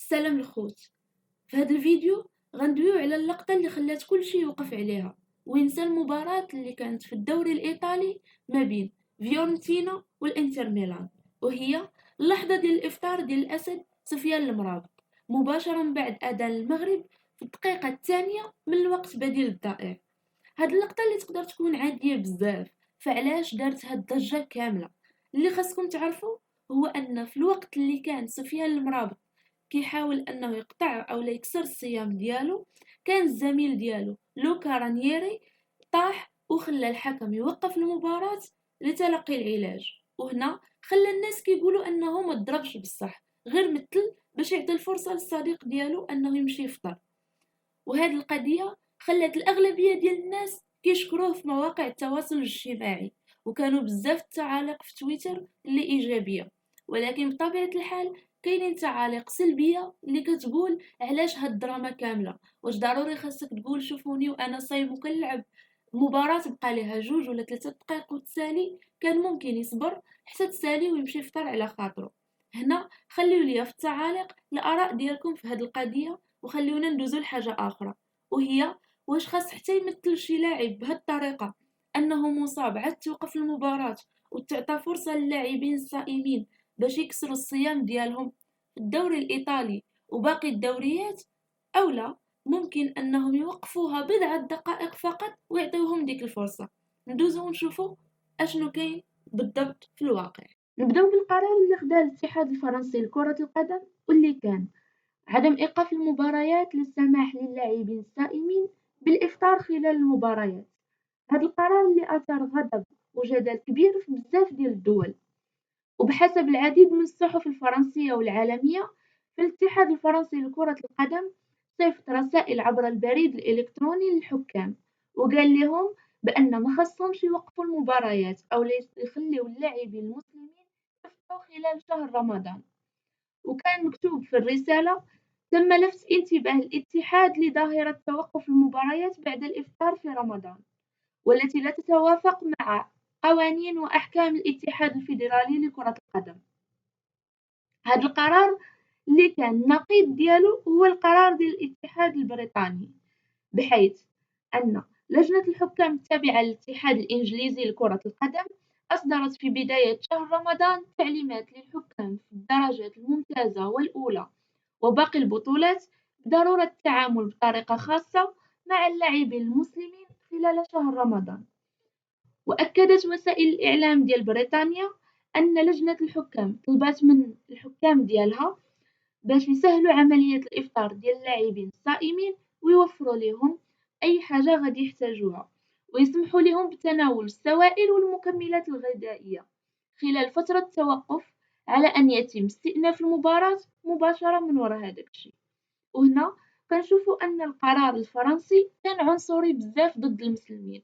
السلام الخوت. في هذا الفيديو غندويو على اللقطة اللي خلات كلشي يوقف عليها وينسى المباراة اللي كانت في الدوري الإيطالي ما بين فيورنتينا والإنتر ميلان، وهي اللحظة ديال الإفطار ديال الأسد سفيان المرابط مباشرة بعد أذان المغرب في الدقيقة الثانية من الوقت بديل الضائع. هاد اللقطة اللي تقدر تكون عادية بزاف، فعلاش دارت هاد الضجة كاملة؟ اللي خاصكم تعرفوا هو أن في الوقت اللي كان سفيان المرابط كيحاول انه يقطع او لا يكسر الصيام ديالو، كان الزميل ديالو لوكا رانييري طاح وخلى الحكم يوقف المباراة لتلقي العلاج، وهنا خلى الناس كيقولوا انه ما ضربش بصح، غير مثل باش يعطي الفرصة للصديق ديالو انه يمشي يفطر. وهذه القضية خلت الأغلبية ديال الناس كيشكروه في مواقع التواصل الاجتماعي، وكانوا بزاف التعاليق في تويتر اللي إيجابية، ولكن بطبيعة الحال كاينين تعاليق سلبية اللي كتقول علاش هاد الدراما كاملة، واش ضروري خاصك تقول شوفوني وانا صايم وكنلعب مباراة بقى ليها 2 ولا 3 دقائق وتسالي، كان ممكن يصبر حتى تسالي ويمشي يفطر على خاطره. هنا خليو ليا في التعاليق الآراء ديالكم في هاد القضية، وخليونا ندوزو لحاجة أخرى، وهي واش خاص حتى يمثل شي لاعب بهاد الطريقة أنه مصاب عاد توقف المباراة وتعطى فرصة للاعبين الصائمين باش يكسروا الصيام ديالهم في الدوري الإيطالي وباقي الدوريات، أو لا ممكن أنهم يوقفوها بضعة دقائق فقط ويعطيوهم ديك الفرصة. ندوزو ونشوفو أشنو كاين بالضبط في الواقع. نبداو بالقرار اللي خداه الاتحاد الفرنسي لكرة القدم، واللي كان عدم إيقاف المباريات للسماح للاعبين الصائمين بالإفطار خلال المباريات. هذا القرار اللي أثار غضب وجدل كبير في بزاف ديال الدول، وبحسب العديد من الصحف الفرنسية والعالمية، فالاتحاد الفرنسي لكرة القدم صيفط رسائل عبر البريد الإلكتروني للحكام وقال لهم بأن ما خصهمش يوقفوا المباريات أو يخليوا اللاعبين المسلمين يفطروا خلال شهر رمضان. وكان مكتوب في الرسالة: تم لفت انتباه الاتحاد لظاهرة توقف المباريات بعد الإفطار في رمضان، والتي لا تتوافق مع قوانين وأحكام الاتحاد الفيدرالي لكرة القدم. هذا القرار اللي كان النقيض ديالو هو القرار ديال الاتحاد البريطاني، بحيث أن لجنة الحكام التابعة للاتحاد الإنجليزي لكرة القدم أصدرت في بداية شهر رمضان تعليمات للحكام في الدرجات الممتازة والأولى وباقي البطولات بضرورة التعامل بطريقة خاصة مع اللاعبين المسلمين خلال شهر رمضان. وأكدت وسائل الإعلام ديال بريطانيا أن لجنة الحكام طلبت من الحكام ديالها باش يسهلوا عملية الإفطار ديال اللاعبين الصائمين ويوفروا لهم أي حاجة غادي يحتاجوها، ويسمحوا لهم بتناول السوائل والمكملات الغذائية خلال فترة التوقف، على أن يتم استئناف المباراة مباشرة من وراء هذاك الشيء. وهنا كنشوفوا أن القرار الفرنسي كان عنصري بزاف ضد المسلمين،